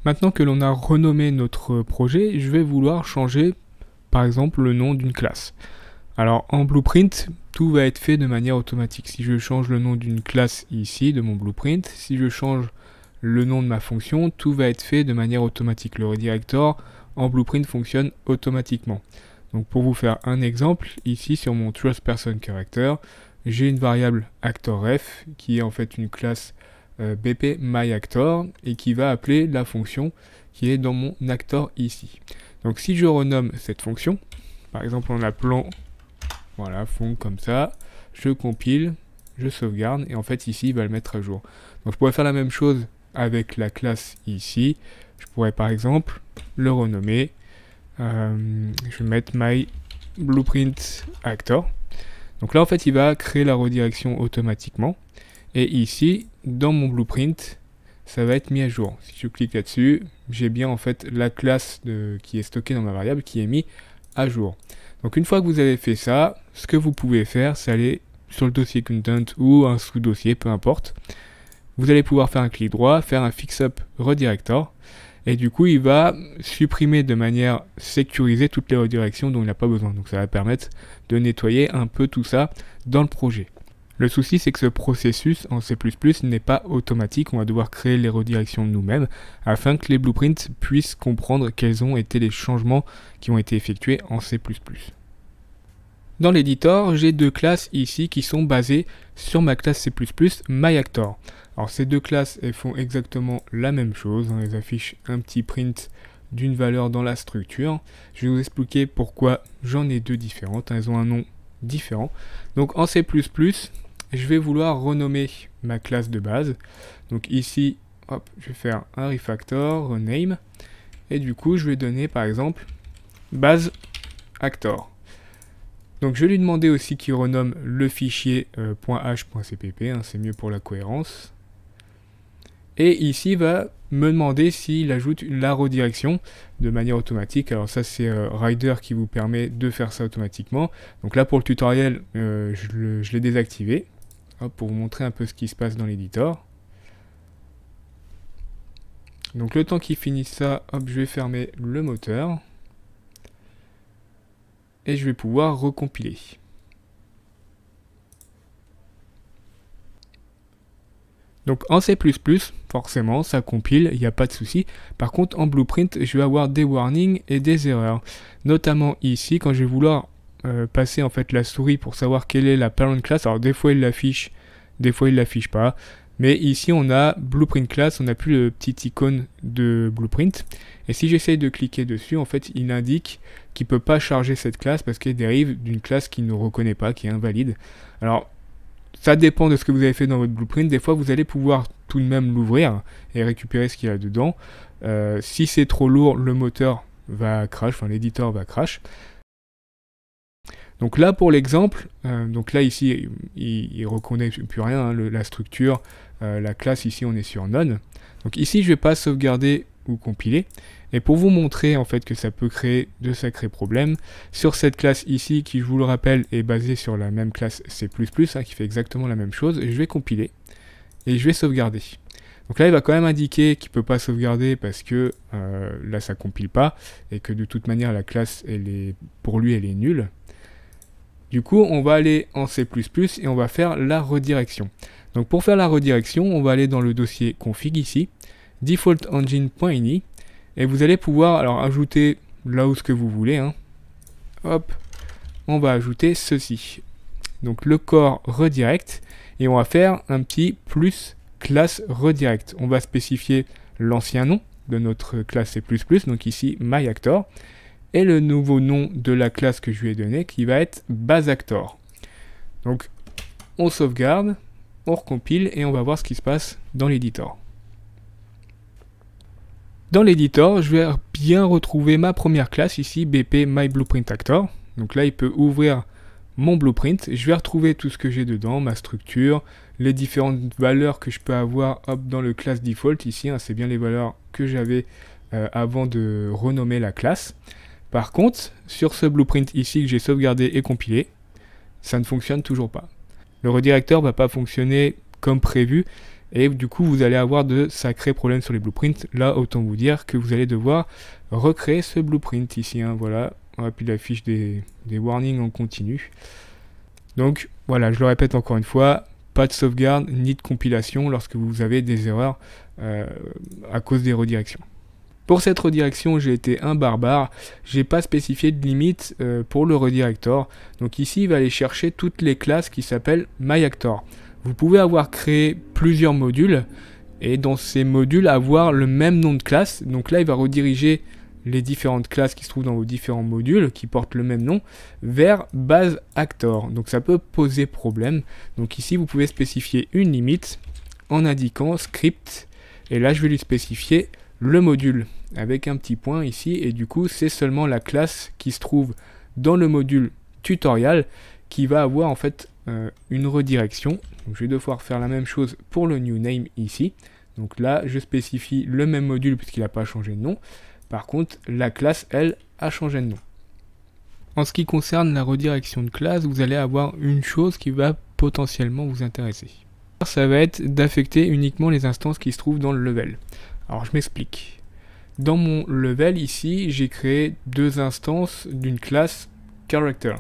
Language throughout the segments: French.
Maintenant que l'on a renommé notre projet, je vais vouloir changer par exemple le nom d'une classe. Alors en Blueprint, tout va être fait de manière automatique. Si je change le nom d'une classe ici, de mon Blueprint, si je change le nom de ma fonction, tout va être fait de manière automatique. Le redirector en Blueprint fonctionne automatiquement. Donc pour vous faire un exemple, ici sur mon TrustPersonCharacter, j'ai une variable ActorRef qui est en fait une classe BP MyActor et qui va appeler la fonction qui est dans mon actor ici. Donc si je renomme cette fonction, par exemple en appelant voilà, fond comme ça, je compile, je sauvegarde et en fait ici il va le mettre à jour. Donc je pourrais faire la même chose avec la classe ici. Je pourrais par exemple le renommer, je vais mettre my blueprint actor. Donc là en fait il va créer la redirection automatiquement et ici dans mon blueprint ça va être mis à jour. Si je clique là-dessus, j'ai bien en fait la classe qui est stockée dans ma variable qui est mis à jour. Donc une fois que vous avez fait ça, ce que vous pouvez faire, c'est aller sur le dossier content ou un sous-dossier, peu importe. Vous allez pouvoir faire un clic droit, faire un fix-up redirector, et du coup il va supprimer de manière sécurisée toutes les redirections dont il n'a pas besoin. Donc ça va permettre de nettoyer un peu tout ça dans le projet. Le souci c'est que ce processus en C++ n'est pas automatique, on va devoir créer les redirections nous-mêmes afin que les blueprints puissent comprendre quels ont été les changements qui ont été effectués en C++. Dans l'éditeur, j'ai deux classes ici qui sont basées sur ma classe C++ MyActor. Alors ces deux classes elles font exactement la même chose, elles affichent un petit print d'une valeur dans la structure. Je vais vous expliquer pourquoi j'en ai deux différentes, elles ont un nom différent. Donc en C++, je vais vouloir renommer ma classe de base. Donc ici, hop, je vais faire un refactor, rename, et du coup je vais donner par exemple base actor. Donc je vais lui demander aussi qu'il renomme le fichier .h.cpp, c'est mieux pour la cohérence. Et ici il va me demander s'il ajoute la redirection de manière automatique. Alors ça c'est Rider qui vous permet de faire ça automatiquement. Donc là pour le tutoriel je l'ai désactivé. Hop, pour vous montrer un peu ce qui se passe dans l'éditeur. Donc le temps qu'il finisse ça, hop, je vais fermer le moteur. Et je vais pouvoir recompiler. Donc en C++, forcément, ça compile, il n'y a pas de souci. Par contre, en Blueprint, je vais avoir des warnings et des erreurs. Notamment ici, quand je vais vouloir passer en fait la souris pour savoir quelle est la parent class. Alors des fois, il l'affiche, des fois, il l'affiche pas. Mais ici, on a Blueprint Class, on n'a plus le petit icône de Blueprint. Et si j'essaye de cliquer dessus, en fait, il indique qu'il ne peut pas charger cette classe parce qu'elle dérive d'une classe qu'il ne reconnaît pas, qui est invalide. Alors, ça dépend de ce que vous avez fait dans votre Blueprint. Des fois, vous allez pouvoir tout de même l'ouvrir et récupérer ce qu'il y a dedans. Si c'est trop lourd, le moteur va crash, enfin l'éditeur va crash. Donc là, pour l'exemple, donc là ici, il reconnaît plus rien, hein, la structure, la classe ici, on est sur none. Donc ici, je ne vais pas sauvegarder ou compiler. Et pour vous montrer en fait que ça peut créer de sacrés problèmes, sur cette classe ici, qui je vous le rappelle est basée sur la même classe C++, hein, qui fait exactement la même chose, je vais compiler et je vais sauvegarder. Donc là, il va quand même indiquer qu'il ne peut pas sauvegarder parce que là, ça ne compile pas et que de toute manière, la classe, pour lui, elle est nulle. Du coup, on va aller en C++ et on va faire la redirection. Donc pour faire la redirection, on va aller dans le dossier config ici, defaultengine.ini, et vous allez pouvoir alors ajouter là où ce que vous voulez. Hein. Hop, on va ajouter ceci. Donc le core redirect, et on va faire un petit plus classe redirect. On va spécifier l'ancien nom de notre classe C++, donc ici myActor, et le nouveau nom de la classe que je lui ai donné qui va être baseActor. Donc on sauvegarde, on recompile et on va voir ce qui se passe dans l'éditeur. Dans l'éditeur, je vais bien retrouver ma première classe ici, BP MyBlueprintActor. Donc là, il peut ouvrir mon blueprint. Je vais retrouver tout ce que j'ai dedans, ma structure, les différentes valeurs que je peux avoir hop, dans le class default ici. Hein, c'est bien les valeurs que j'avais avant de renommer la classe. Par contre, sur ce blueprint ici que j'ai sauvegardé et compilé, ça ne fonctionne toujours pas. Le redirecteur ne va pas fonctionner comme prévu, Et du coup, vous allez avoir de sacrés problèmes sur les blueprints. Là, autant vous dire que vous allez devoir recréer ce blueprint ici. Hein, voilà. Puis il affiche des warnings en continu. Donc, voilà, je le répète encore une fois, pas de sauvegarde ni de compilation lorsque vous avez des erreurs à cause des redirections. Pour cette redirection, j'ai été un barbare. J'ai pas spécifié de limite pour le redirector. Donc ici, il va aller chercher toutes les classes qui s'appellent MyActor. Vous pouvez avoir créé plusieurs modules et dans ces modules avoir le même nom de classe. Donc là, il va rediriger les différentes classes qui se trouvent dans vos différents modules qui portent le même nom vers base actor. Donc ça peut poser problème. Donc ici, vous pouvez spécifier une limite en indiquant script. Et là, je vais lui spécifier le module avec un petit point ici. Et du coup, c'est seulement la classe qui se trouve dans le module tutorial qui va avoir en fait une redirection. Donc, je vais devoir faire la même chose pour le new name ici. Donc là, je spécifie le même module puisqu'il n'a pas changé de nom. Par contre, la classe, elle, a changé de nom. En ce qui concerne la redirection de classe, vous allez avoir une chose qui va potentiellement vous intéresser. Ça va être d'affecter uniquement les instances qui se trouvent dans le level. Alors, je m'explique. Dans mon level, ici, j'ai créé deux instances d'une classe character.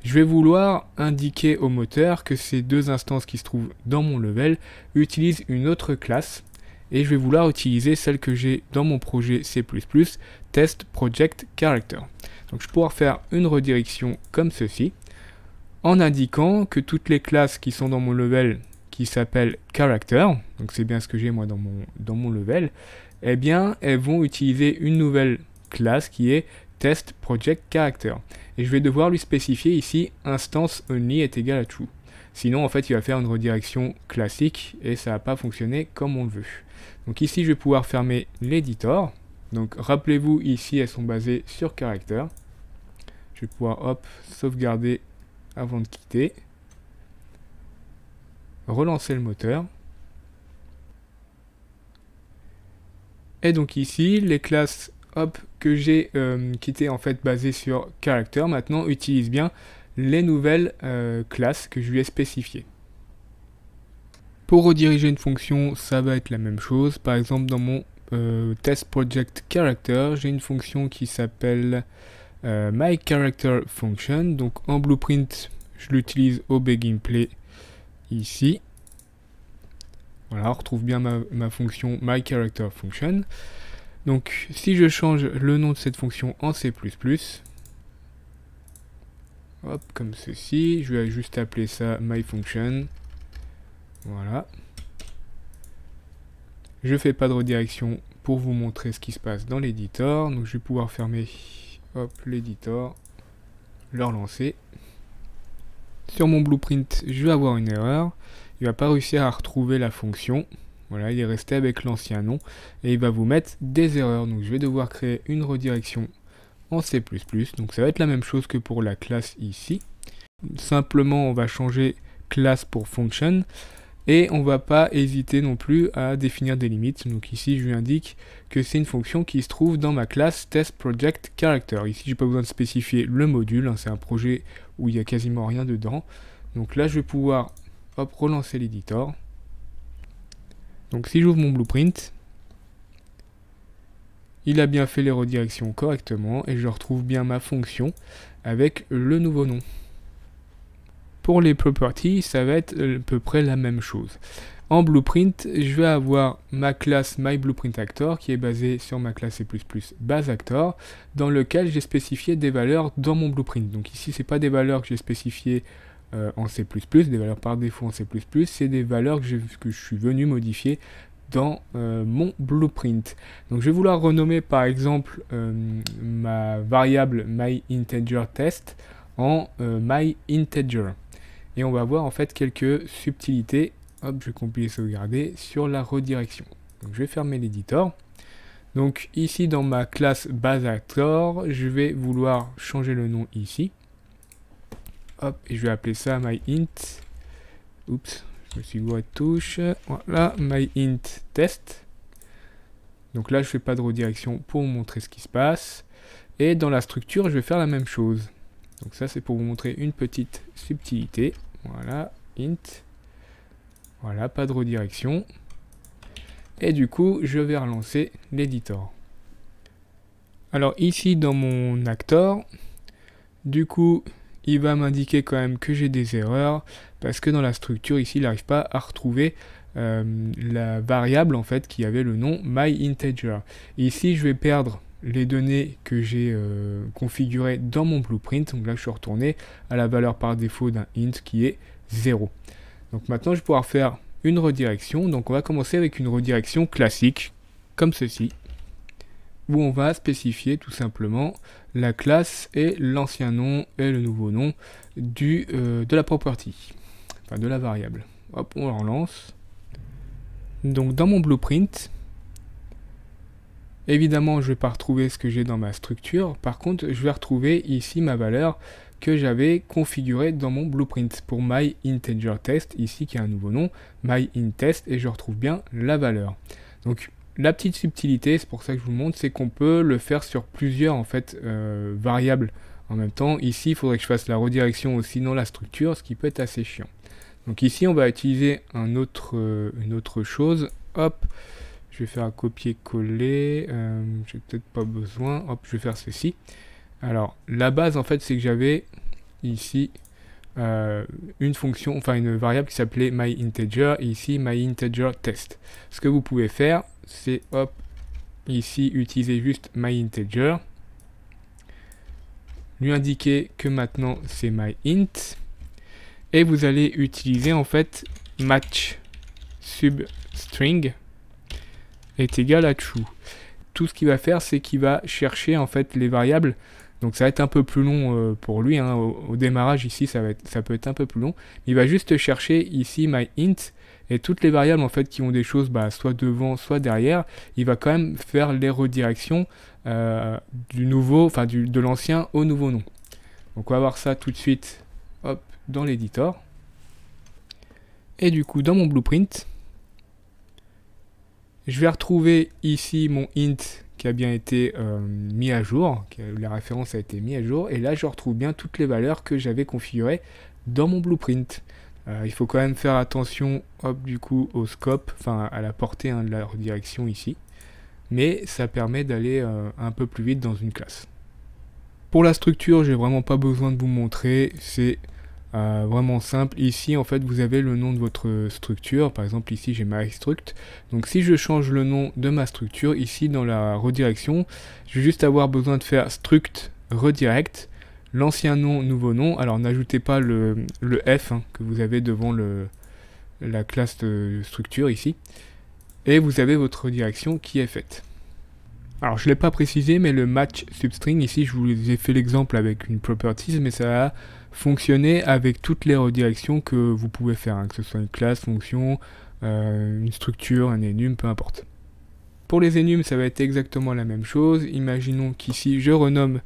Je vais vouloir indiquer au moteur que ces deux instances qui se trouvent dans mon level utilisent une autre classe et je vais vouloir utiliser celle que j'ai dans mon projet C++, test project character. Donc je vais pouvoir faire une redirection comme ceci en indiquant que toutes les classes qui sont dans mon level qui s'appellent character, donc c'est bien ce que j'ai moi dans mon level, eh bien elles vont utiliser une nouvelle classe qui est test project character. Et je vais devoir lui spécifier ici instance only est égal à true. Sinon en fait il va faire une redirection classique et ça va pas fonctionner comme on le veut. Donc ici je vais pouvoir fermer l'éditeur. Donc rappelez-vous ici elles sont basées sur character. Je vais pouvoir hop sauvegarder avant de quitter. Relancer le moteur. Et donc ici les classes hop, que j'ai qui étaient en fait basées sur character maintenant utilisent bien les nouvelles classes que je lui ai spécifiées. Pour rediriger une fonction, ça va être la même chose. Par exemple, dans mon test project character, j'ai une fonction qui s'appelle myCharacterFunction. Donc en blueprint, je l'utilise au beginplay ici. Voilà, on retrouve bien ma fonction myCharacterFunction. Donc si je change le nom de cette fonction en C++, hop, comme ceci, je vais juste appeler ça myFunction. Voilà. Je fais pas de redirection pour vous montrer ce qui se passe dans l'éditeur. Donc je vais pouvoir fermer l'éditeur, le relancer. Sur mon blueprint, je vais avoir une erreur. Il va pas réussir à retrouver la fonction. Voilà, il est resté avec l'ancien nom et il va vous mettre des erreurs. Donc je vais devoir créer une redirection en C++. Donc ça va être la même chose que pour la classe ici. Simplement, on va changer classe pour function et on va pas hésiter non plus à définir des limites. Donc ici, je lui indique que c'est une fonction qui se trouve dans ma classe test_project_character. Ici, j'ai pas besoin de spécifier le module. Hein, c'est un projet où il y a quasiment rien dedans. Donc là, je vais pouvoir relancer l'éditeur. Donc si j'ouvre mon blueprint, il a bien fait les redirections correctement et je retrouve bien ma fonction avec le nouveau nom. Pour les properties, ça va être à peu près la même chose. En blueprint, je vais avoir ma classe myBlueprintActor qui est basée sur ma classe C++ baseActor dans lequel j'ai spécifié des valeurs dans mon blueprint. Donc ici, c'est pas des valeurs que j'ai spécifiées en C++, des valeurs par défaut en C++, c'est des valeurs que je suis venu modifier dans mon blueprint. Donc je vais vouloir renommer par exemple ma variable myIntegerTest en myInteger. Et on va voir en fait quelques subtilités, hop, je vais compiler et sauvegarder, sur la redirection. Donc je vais fermer l'éditeur. Donc ici dans ma classe baseActor, je vais vouloir changer le nom ici. Hop, et je vais appeler ça myInt. Oups, je me suis gouré de touche. Voilà, myIntTest. Donc là, je fais pas de redirection pour vous montrer ce qui se passe. Et dans la structure, je vais faire la même chose. Donc ça, c'est pour vous montrer une petite subtilité. Voilà, int. Voilà, pas de redirection. Et du coup, je vais relancer l'éditeur. Alors ici, dans mon actor, du coup, il va m'indiquer quand même que j'ai des erreurs, parce que dans la structure, ici, il n'arrive pas à retrouver la variable, en fait, qui avait le nom myInteger. Et ici, je vais perdre les données que j'ai configurées dans mon blueprint. Donc là, je suis retourné à la valeur par défaut d'un int qui est 0. Donc maintenant, je vais pouvoir faire une redirection. Donc on va commencer avec une redirection classique, comme ceci, où on va spécifier tout simplement la classe et l'ancien nom et le nouveau nom de la property, enfin de la variable. Hop, on relance. Donc dans mon blueprint, évidemment je ne vais pas retrouver ce que j'ai dans ma structure, par contre je vais retrouver ici ma valeur que j'avais configurée dans mon blueprint pour myIntegerTest, ici qui a un nouveau nom, myIntTest, et je retrouve bien la valeur. Donc la petite subtilité, c'est pour ça que je vous montre, c'est qu'on peut le faire sur plusieurs en fait variables en même temps. Ici, il faudrait que je fasse la redirection aussi dans la structure, ce qui peut être assez chiant. Donc ici, on va utiliser une autre chose. Hop, je vais faire un copier-coller. J'ai peut-être pas besoin. Hop, je vais faire ceci. Alors, la base, en fait, c'est que j'avais ici une fonction, enfin une variable qui s'appelait myInteger, et ici myIntegerTest. Ce que vous pouvez faire, c'est hop, ici utiliser juste myInteger, lui indiquer que maintenant c'est myInt, et vous allez utiliser en fait match substring est égal à true. Tout ce qu'il va faire, c'est qu'il va chercher en fait les variables. Donc ça va être un peu plus long pour lui, hein. Au démarrage ici ça peut être un peu plus long. Il va juste chercher ici myInt, et toutes les variables en fait qui ont des choses soit devant, soit derrière, il va quand même faire les redirections du nouveau, enfin de l'ancien au nouveau nom. Donc on va voir ça tout de suite, hop, dans l'éditeur. Et du coup dans mon blueprint, je vais retrouver ici mon int qui a bien été mis à jour, la référence a été mise à jour, et là je retrouve bien toutes les valeurs que j'avais configurées dans mon blueprint. Il faut quand même faire attention, hop, du coup au scope, enfin à la portée de la redirection ici, mais ça permet d'aller un peu plus vite dans une classe. Pour la structure, j'ai vraiment pas besoin de vous montrer, c'est vraiment simple. Ici en fait vous avez le nom de votre structure, par exemple ici j'ai myStruct. Donc si je change le nom de ma structure, ici dans la redirection, je vais juste avoir besoin de faire struct redirect, l'ancien nom, nouveau nom. Alors n'ajoutez pas le F que vous avez devant la classe de structure ici, et vous avez votre redirection qui est faite. Alors je ne l'ai pas précisé, mais le match substring, ici je vous ai fait l'exemple avec une properties, mais ça va fonctionner avec toutes les redirections que vous pouvez faire, que ce soit une classe, fonction, une structure, un enum, peu importe. Pour les enums, ça va être exactement la même chose. Imaginons qu'ici je renomme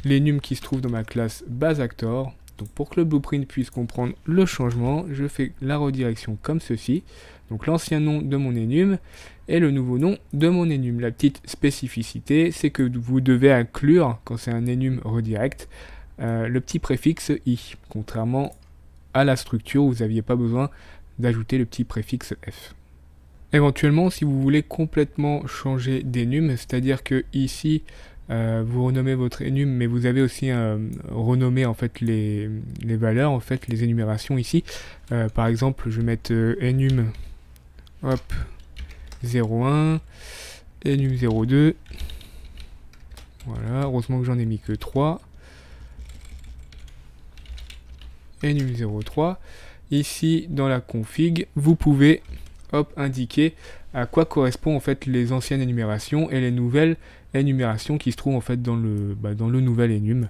l'enum qui se trouve dans ma classe baseActor. Donc pour que le blueprint puisse comprendre le changement, je fais la redirection comme ceci. Donc l'ancien nom de mon enum et le nouveau nom de mon enum. La petite spécificité, c'est que vous devez inclure, quand c'est un enum redirect, le petit préfixe i, contrairement à la structure où vous n'aviez pas besoin d'ajouter le petit préfixe f. Éventuellement, si vous voulez complètement changer d'enum, c'est-à-dire que ici vous renommez votre enum, mais vous avez aussi renommé en fait les valeurs, en fait les énumérations ici. Par exemple, je vais mettre enum, hop, 01, enum 02. Voilà, heureusement que j'en ai mis que 3. Enum 03. Ici, dans la config, vous pouvez indiquer à quoi correspondent en fait les anciennes énumérations et les nouvelles énumérations qui se trouvent en fait dans le nouvel enum.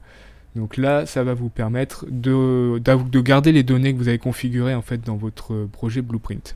Donc là, ça va vous permettre de garder les données que vous avez configurées en fait dans votre projet Blueprint.